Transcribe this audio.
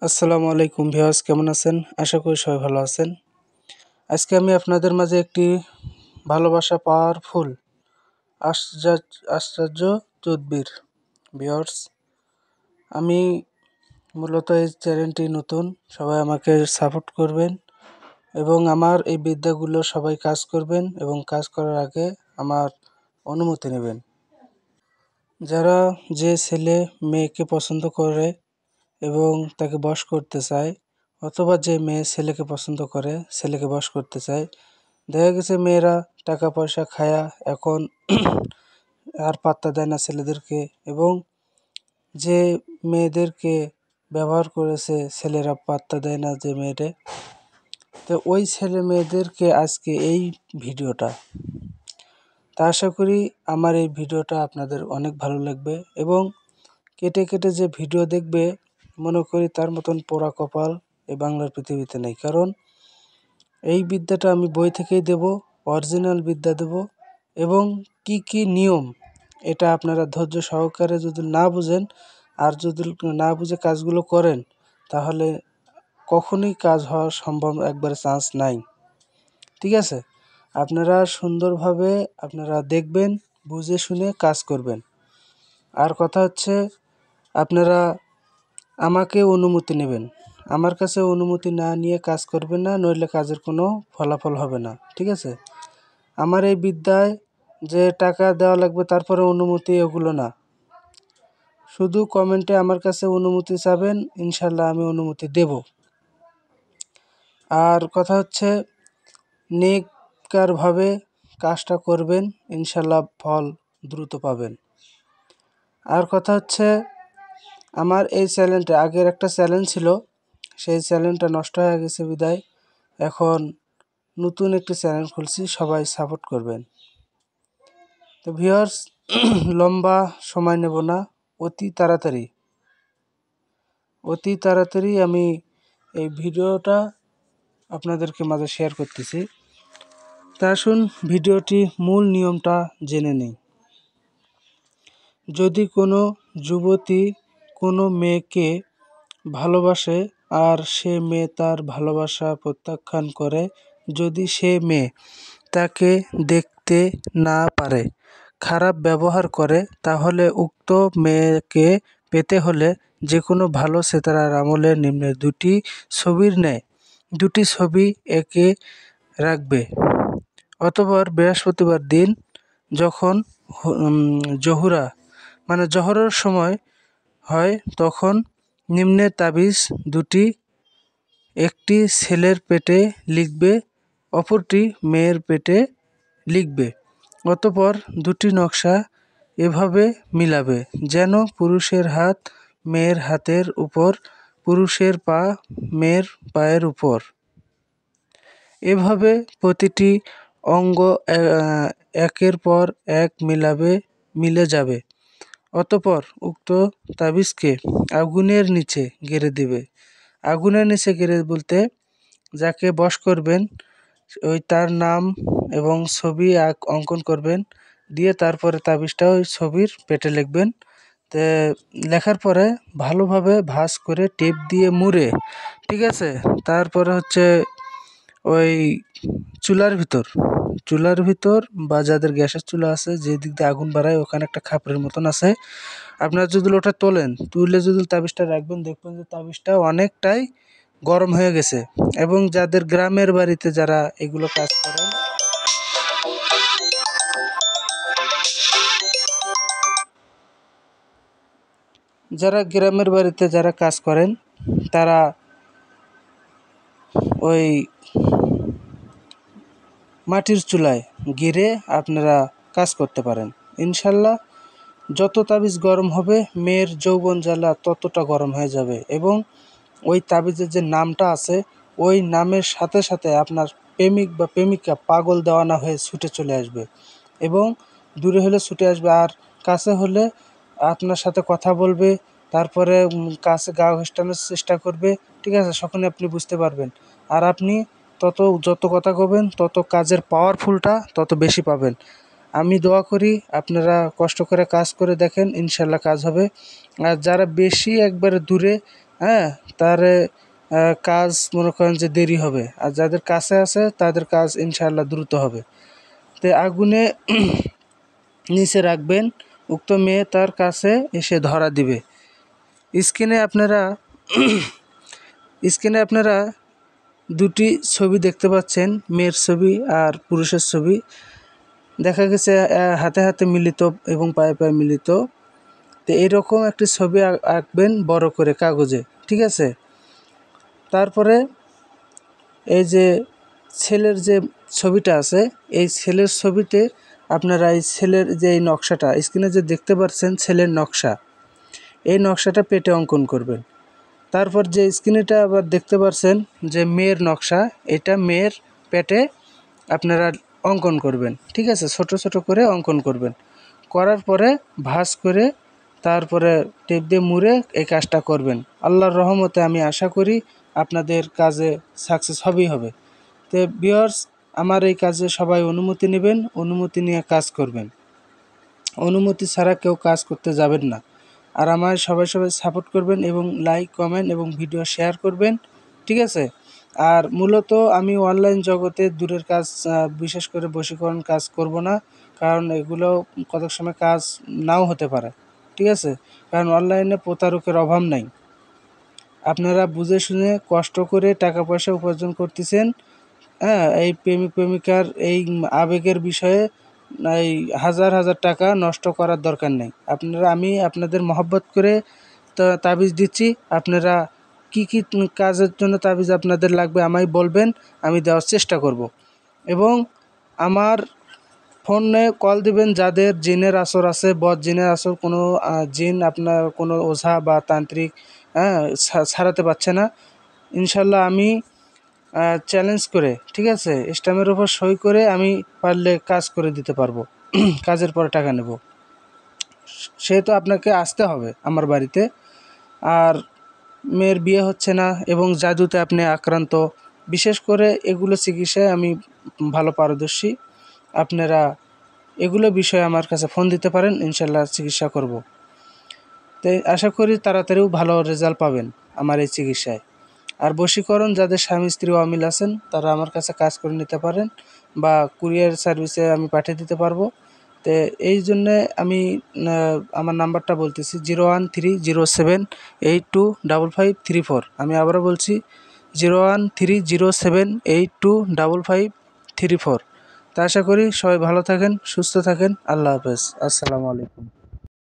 আসসালামু আলাইকুম ভিউয়ার্স, কেমন আছেন? আশা করি সবাই ভালো আছেন। আজকে আমি আপনাদের মাঝে একটি ভালোবাসা পাওয়ারফুল আশ্চর্য তদবির। ভিউয়ার্স, আমি মূলত এই চ্যানেলটি নতুন, সবাই আমাকে সাপোর্ট করবেন এবং আমার এই বিদ্যাগুলো সবাই কাজ করবেন এবং কাজ করার আগে আমার অনুমতি নেবেন। যারা যে ছেলে মেয়েকে পছন্দ করে এবং তাকে বশ করতে চায়, অথবা যে মেয়ে ছেলেকে পছন্দ করে ছেলেকে বশ করতে চায়, দেখা গেছে মেয়েরা টাকা পয়সা খায়া এখন আর পাত্তা দেয় না ছেলেদেরকে, এবং যে মেয়েদেরকে ব্যবহার করেছে ছেলেরা পাত্তা দেয় না যে মেয়েটা, তো ওই ছেলে মেয়েদেরকে আজকে এই ভিডিওটা, তা আশা করি আমার এই ভিডিওটা আপনাদের অনেক ভালো লাগবে এবং কেটে কেটে যে ভিডিও দেখবে মনে করি তার মতন পোড়া কপাল এই বাংলার পৃথিবীতে নেই। কারণ এই বিদ্যাটা আমি বই থেকেই দেব, অরিজিনাল বিদ্যা দেব, এবং কি কি নিয়ম এটা আপনারা ধৈর্য সহকারে যদি না বুঝেন আর যদি না বুঝে কাজগুলো করেন, তাহলে কখনোই কাজ হওয়া সম্ভব, একবারে চান্স নাই। ঠিক আছে, আপনারা সুন্দরভাবে আপনারা দেখবেন, বুঝে শুনে কাজ করবেন। আর কথা হচ্ছে, আপনারা আমাকে অনুমতি নেবেন, আমার কাছে অনুমতি না নিয়ে কাজ করবেন না, নইলে কাজের কোনো ফলাফল হবে না। ঠিক আছে, আমার এই বিদ্যায় যে টাকা দেওয়া লাগবে তারপরে অনুমতি, এগুলো না, শুধু কমেন্টে আমার কাছে অনুমতি চাবেন, ইনশাল্লাহ আমি অনুমতি দেব। আর কথা হচ্ছে, নেককারভাবে কাজটা করবেন, ইনশাল্লাহ ফল দ্রুত পাবেন। আর কথা হচ্ছে, আমার এই চ্যানেলটা, আগের একটা চ্যানেল ছিল, সেই চ্যানেলটা নষ্ট হয়ে গেছে বিদায় এখন নতুন একটি চ্যানেল খুলছি, সবাই সাপোর্ট করবেন। তো ভিউয়ার্স, লম্বা সময় নেব না, অতি তাড়াতাড়ি আমি এই ভিডিওটা আপনাদেরকে মাঝে শেয়ার করতেছি। তা আসুন ভিডিওটি মূল নিয়মটা জেনে নিই। যদি কোনো যুবতী কোনো মেয়েকে ভালোবাসে আর সে মেয়ে তার ভালোবাসা প্রত্যাখ্যান করে, যদি সে মেয়ে তাকে দেখতে না পারে, খারাপ ব্যবহার করে, তাহলে উক্ত মেয়েকে পেতে হলে যে কোনো ভালো সেতারার আমলে নিম্নে দুটি ছবির ন্যায় দুটি ছবি এঁকে রাখবে। অতঃপর বৃহস্পতিবার দিন যখন জোহরের সময় হয়, তখন নিম্নে তাবিজ দুটি একটি ছেলের পেটে লিখবে, অপরটি মেয়ের পেটে লিখবে। অতঃপর দুটি নকশা এভাবে মিলাবে যেন পুরুষের হাত মেয়ের হাতের উপর, পুরুষের পা মেয়ের পায়ের উপর। এভাবে প্রতিটি অঙ্গ একের পর এক মিলে যাবে। অতঃপর উক্ত তাবিজকে আগুনের নিচে গেড়ে দেবে। আগুনের নিচে গেড়ে বলতে, যাকে বশ করবেন ওই তার নাম এবং ছবি অঙ্কন করবেন, দিয়ে তারপরে তাবিজটা ওই ছবির পেটে লিখবেন। তে লেখার পরে ভালোভাবে ভাঁজ করে টেপ দিয়ে মুড়ে, ঠিক আছে, তারপরে হচ্ছে ওই চুলার ভিতর বা যাদের গ্যাসের চুলা আছে, যে দিক দিয়ে আগুন বাড়ায় ওখানে একটা খাপড়ের মতন আছে, আপনারা যদি ওটা তুলে যদি তাবিজটা রাখবেন, দেখবেন যে তাবিজটা অনেকটাই গরম হয়ে গেছে। এবং যাদের গ্রামের বাড়িতে যারা এগুলো কাজ করেন, তারা ওই মাটির চুলায় গিরে আপনারা কাজ করতে পারেন। ইনশাল্লাহ যত তাবিজ গরম হবে, মেয়ের যৌবন জ্বালা ততটা গরম হয়ে যাবে, এবং ওই তাবিজের যে নামটা আছে, ওই নামের সাথে সাথে আপনার প্রেমিক বা প্রেমিকা পাগল দেওয়ানা হয়ে ছুটে চলে আসবে, এবং দূরে হলে ছুটে আসবে, আর কাছে হলে আপনার সাথে কথা বলবে, তারপরে কাছে গা ঘেঁষানোর চেষ্টা করবে। ঠিক আছে, সকলে আপনি বুঝতে পারবেন। আর আপনি যত কথা কবেন, তত কাজের পাওয়ারফুলটা তত বেশি পাবেন। আমি দোয়া করি আপনারা কষ্ট করে কাজ করে দেখেন, ইনশাল্লাহ কাজ হবে। আর যারা বেশি একবারে দূরে হ্যাঁ, তারে কাজ মনে করেন যে দেরি হবে, আর যাদের কাছে আছে তাদের কাজ ইনশাআল্লাহ দ্রুত হবে। তো আগুনে নিচে রাখবেন, উক্ত মেয়ে তার কাছে এসে ধরা দিবে। স্ক্রিনে আপনারা স্ক্রিনে আপনারা দুটি ছবি দেখতে পাচ্ছেন, মেয়ের ছবি আর পুরুষের ছবি। দেখা গেছে হাতে হাতে মিলিত এবং পায়ে পায়ে মিলিত। তো এইরকম একটি ছবি আঁকবেন বড় করে কাগজে, ঠিক আছে? তারপরে এই যে ছেলের যে ছবিটা আছে, এই ছেলের ছবিতে আপনারা এই ছেলের যে এই নকশাটা স্ক্রিনে যে দেখতে পাচ্ছেন ছেলের নকশা, এই নকশাটা পেটে অঙ্কন করবেন। তারপর যে স্ক্রিনেটা আবার দেখতে পাচ্ছেন যে মেয়ের নকশা, এটা মেয়ের পেটে আপনারা অঙ্কন করবেন, ঠিক আছে? ছোট ছোট করে অঙ্কন করবেন। করার পরে ভাঁজ করে তারপরে টেপ দিয়ে মুড়ে এই কাজটা করবেন। আল্লাহর রহমতে আমি আশা করি আপনাদের কাজে সাকসেস হবেই হবে। তো ভিউয়ার্স, আমার এই কাজে সবাই অনুমতি নেবেন, অনুমতি নিয়ে কাজ করবেন। অনুমতি ছাড়া কেউ কাজ করতে যাবেন না। আর আমার সবাই সাপোর্ট করবেন এবং লাইক, কমেন্ট এবং ভিডিও শেয়ার করবেন, ঠিক আছে? আর মূলত আমি অনলাইন জগতে দূরের কাজ, বিশেষ করে বশীকরণ কাজ করব না, কারণ এগুলো কত সময় কাজ নাও হতে পারে, ঠিক আছে? কারণ অনলাইনে প্রতারকের অভাব নাই। আপনারা বুঝে শুনে কষ্ট করে টাকা পয়সা উপার্জন করতেছেন, হ্যাঁ? এই প্রেমিক প্রেমিকার এই আবেগের বিষয়ে এই হাজার হাজার টাকা নষ্ট করার দরকার নেই। আমি আপনাদের মহব্বত করে তাবিজ দিচ্ছি। আপনারা কি কি কাজের জন্য তাবিজ আপনাদের লাগবে আমায় বলবেন, আমি দেওয়ার চেষ্টা করব। এবং আমার ফোনে কল দিবেন যাদের জিনের আসর আছে, বদ জিনের আসর, কোনো জিন আপনার কোনো ওঝা বা তান্ত্রিক, হ্যাঁ, ছাড়াতে পারছে না। ইনশাল্লাহ আমি চ্যালেঞ্জ করে, ঠিক আছে, স্ট্যাম্পের উপর সই করে আমি পারলে কাজ করে দিতে পারবো। কাজের পরে টাকা নেব। সেহেতু আপনাকে আসতে হবে আমার বাড়িতে। আর মেয়ের বিয়ে হচ্ছে না এবং জাদুতে আপনি আক্রান্ত, বিশেষ করে এগুলো চিকিৎসায় আমি ভালো পারদর্শী। আপনারা এগুলো বিষয়ে আমার কাছে ফোন দিতে পারেন, ইনশাল্লাহ চিকিৎসা করব। তাই আশা করি তাড়াতাড়িও ভালো রেজাল্ট পাবেন আমার এই চিকিৎসায়। আর বশীকরণ যাদের স্বামী স্ত্রী অমিল আছেন তারা আমার কাছে কাজ করে নিতে পারেন, বা কুরিয়ার সার্ভিসে আমি পাঠিয়ে দিতে পারবো। তো এই জন্যে আমি আমার নাম্বারটা বলতেছি 01307825534। আমি আবারও বলছি 01307825534। তা আশা করি সবাই ভালো থাকেন, সুস্থ থাকেন। আল্লাহ হাফেজ। আসসালামু আলাইকুম।